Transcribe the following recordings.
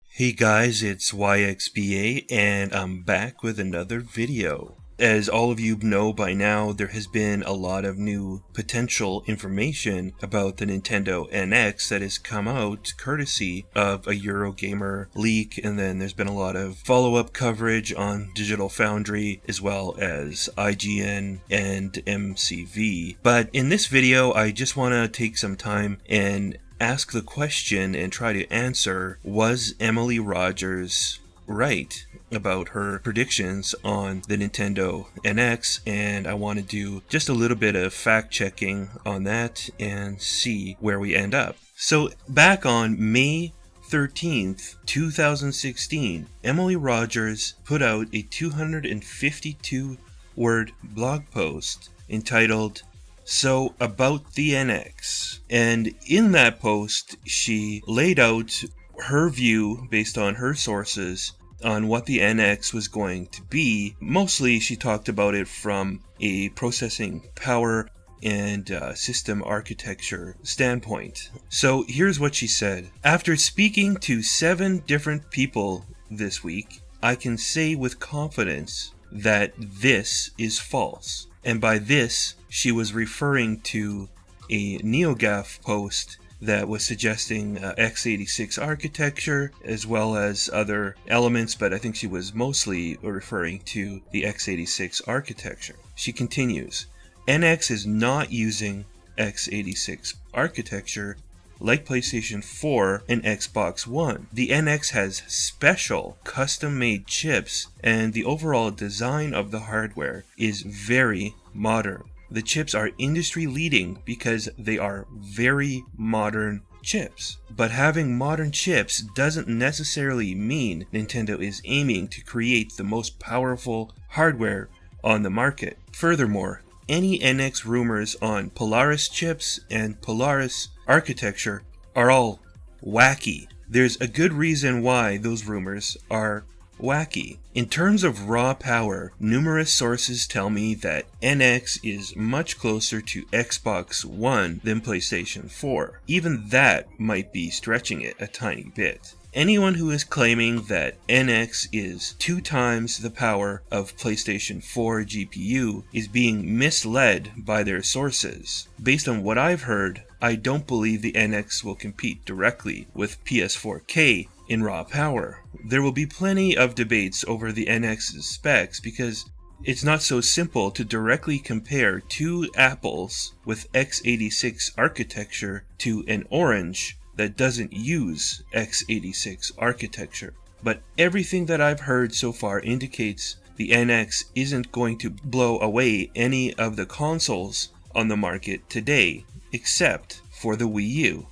Hey guys, it's YXBA and I'm back with another video. As all of you know by now, there has been a lot of new potential information about the Nintendo NX that has come out courtesy of a Eurogamer leak, and then there's been a lot of follow-up coverage on Digital Foundry as well as IGN and MCV. But in this video, I just want to take some time and ask the question and try to answer, was Emily Rogers right about her predictions on the Nintendo NX? And I want to do just a little bit of fact checking on that and see where we end up. So back on May 13th, 2016, Emily Rogers put out a 252-word blog post entitled "So About the NX." And in that post, she laid out her view based on her sources on what the NX was going to be. Mostly, she talked about it from a processing power and system architecture standpoint. So here's what she said. "After speaking to 7 different people this week, I can say with confidence that this is false." And by this, she was referring to a NeoGAF post that was suggesting x86 architecture as well as other elements, but I think she was mostly referring to the x86 architecture. She continues, "NX is not using x86 architecture like PlayStation 4 and Xbox One. The NX has special custom-made chips, and the overall design of the hardware is very modern. The chips are industry-leading because they are very modern chips. But having modern chips doesn't necessarily mean Nintendo is aiming to create the most powerful hardware on the market. Furthermore, any NX rumors on Polaris chips and Polaris architecture are all wacky. There's a good reason why those rumors are wacky. In terms of raw power, numerous sources tell me that NX is much closer to Xbox One than PlayStation 4. Even that might be stretching it a tiny bit. Anyone who is claiming that NX is 2 times the power of PlayStation 4 GPU is being misled by their sources. Based on what I've heard, I don't believe the NX will compete directly with PS4K in raw power. There will be plenty of debates over the NX's specs because it's not so simple to directly compare 2 apples with x86 architecture to an orange that doesn't use x86 architecture. But everything that I've heard so far indicates the NX isn't going to blow away any of the consoles on the market today, except for the Wii U.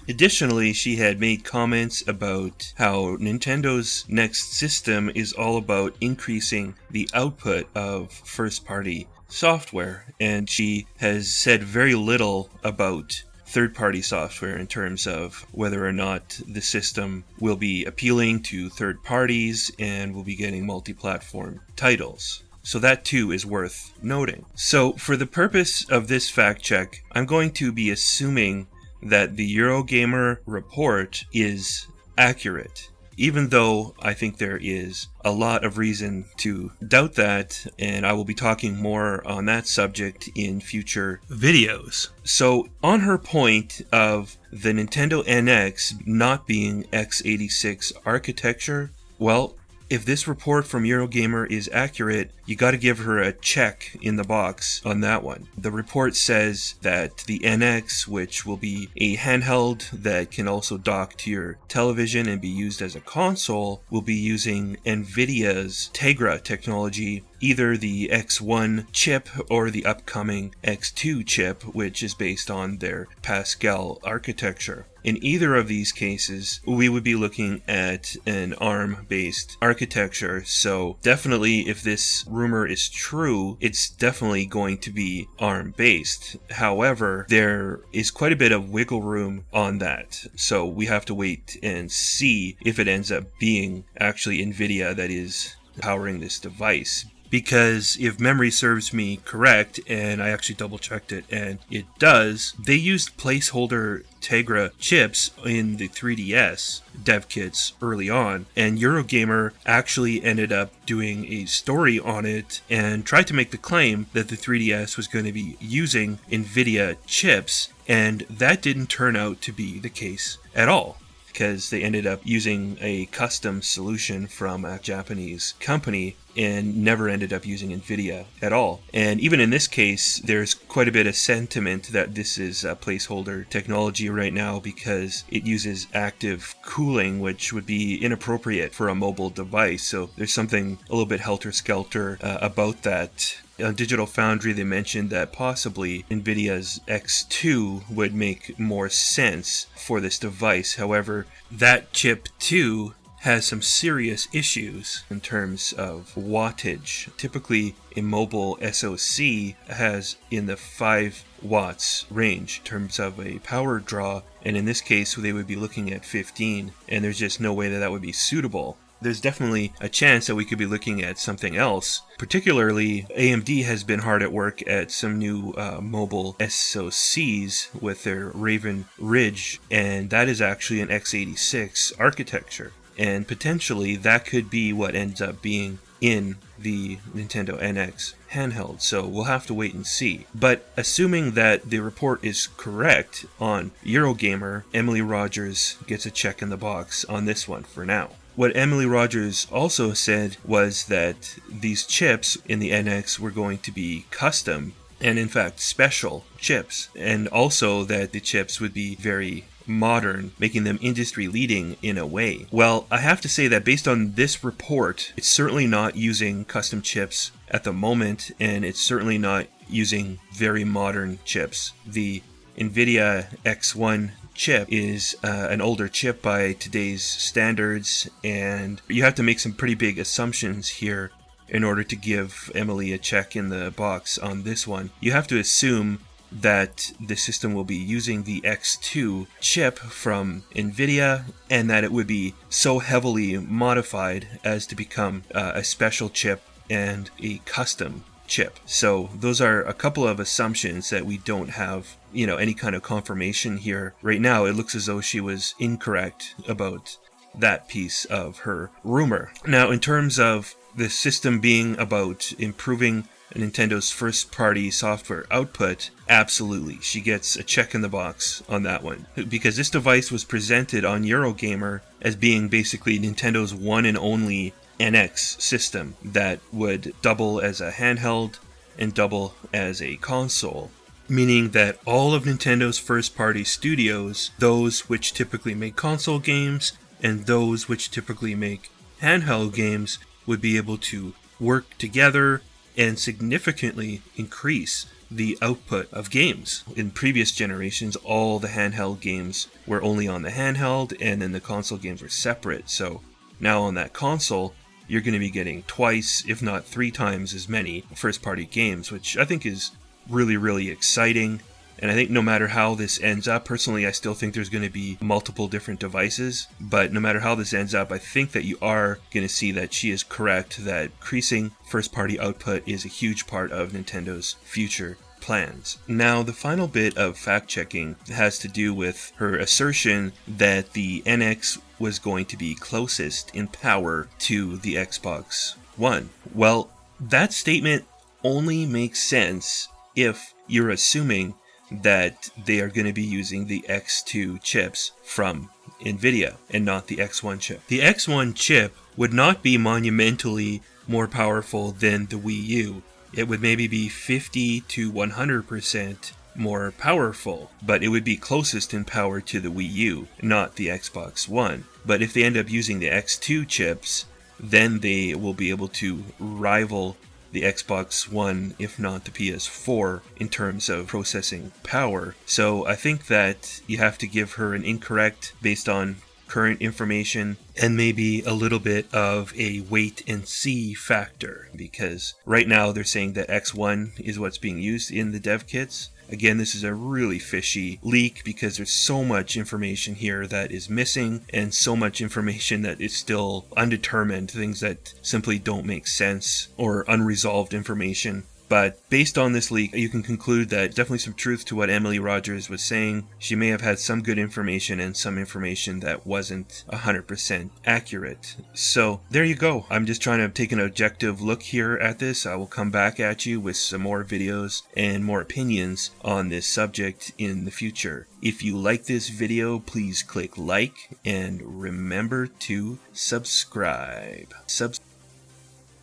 Additionally, she had made comments about how Nintendo's next system is all about increasing the output of first-party software, and she has said very little about third-party software in terms of whether or not the system will be appealing to third parties and will be getting multi-platform titles. So that too is worth noting. So for the purpose of this fact check, I'm going to be assuming that the Eurogamer report is accurate, even though I think there is a lot of reason to doubt that, and I will be talking more on that subject in future videos. So on her point of the Nintendo NX not being x86 architecture, well, if this report from Eurogamer is accurate, you gotta give her a check in the box on that one. The report says that the NX, which will be a handheld that can also dock to your television and be used as a console, will be using NVIDIA's Tegra technology, either the X1 chip or the upcoming X2 chip, which is based on their Pascal architecture. In either of these cases, we would be looking at an ARM-based architecture, so definitely if this rumor is true, it's definitely going to be ARM-based. However, there is quite a bit of wiggle room on that, so we have to wait and see if it ends up being actually NVIDIA that is powering this device. because if memory serves me correct, and I actually double checked it and it does, they used placeholder Tegra chips in the 3DS dev kits early on, and Eurogamer actually ended up doing a story on it and tried to make the claim that the 3DS was going to be using NVIDIA chips, and that didn't turn out to be the case at all, because they ended up using a custom solution from a Japanese company and never ended up using NVIDIA at all. And even in this case, there's quite a bit of sentiment that this is a placeholder technology right now because it uses active cooling, which would be inappropriate for a mobile device. So there's something a little bit helter-skelter about that. On Digital Foundry, they mentioned that possibly NVIDIA's X2 would make more sense for this device. However, that chip too has some serious issues in terms of wattage. Typically, a mobile SoC has in the 5 watts range in terms of a power draw, and in this case, they would be looking at 15, and there's just no way that that would be suitable. There's definitely a chance that we could be looking at something else. Particularly, AMD has been hard at work at some new mobile SoCs with their Raven Ridge, and that is actually an x86 architecture. And potentially, that could be what ends up being in the Nintendo NX handheld, so we'll have to wait and see. But assuming that the report is correct on Eurogamer, Emily Rogers gets a check in the box on this one for now. What Emily Rogers also said was that these chips in the NX were going to be custom and in fact special chips, and also that the chips would be very modern, making them industry leading in a way. Well, I have to say that based on this report, it's certainly not using custom chips at the moment, and it's certainly not using very modern chips. The NVIDIA X1 chip is an older chip by today's standards, and you have to make some pretty big assumptions here in order to give Emily a check in the box on this one. You have to assume that the system will be using the X2 chip from NVIDIA, and that it would be so heavily modified as to become a special chip and a custom chip. So those are a couple of assumptions that we don't have, any kind of confirmation here. Right now, it looks as though she was incorrect about that piece of her rumor. Now, in terms of the system being about improving Nintendo's first-party software output, absolutely. She gets a check in the box on that one. Because this device was presented on Eurogamer as being basically Nintendo's one and only NX system that would double as a handheld and double as a console. Meaning that all of Nintendo's first-party studios, those which typically make console games and those which typically make handheld games, would be able to work together and significantly increase the output of games. In previous generations, all the handheld games were only on the handheld, and then the console games were separate. So now on that console, you're going to be getting twice, if not 3 times as many first-party games, which I think is really, really exciting. And I think no matter how this ends up, personally, I still think there's going to be multiple different devices. But no matter how this ends up, I think that you are going to see that she is correct, that increasing first-party output is a huge part of Nintendo's future plans. Now, the final bit of fact-checking has to do with her assertion that the NX was going to be closest in power to the Xbox One. Well, that statement only makes sense if you're assuming that they are going to be using the X2 chips from NVIDIA and not the X1 chip. The X1 chip would not be monumentally more powerful than the Wii U. It would maybe be 50 to 100% more powerful, but it would be closest in power to the Wii U, not the Xbox One. But if they end up using the X2 chips, then they will be able to rival the Xbox One, if not the PS4, in terms of processing power. So I think that you have to give her an incorrect based on current information, and maybe a little bit of a wait and see factor, because right now they're saying that X1 is what's being used in the dev kits. Again, this is a really fishy leak because there's so much information here that is missing and so much information that is still undetermined, things that simply don't make sense or unresolved information. But based on this leak, you can conclude that definitely some truth to what Emily Rogers was saying. She may have had some good information and some information that wasn't 100% accurate. So there you go. I'm just trying to take an objective look here at this. I will come back at you with some more videos and more opinions on this subject in the future. If you like this video, please click like and remember to subscribe.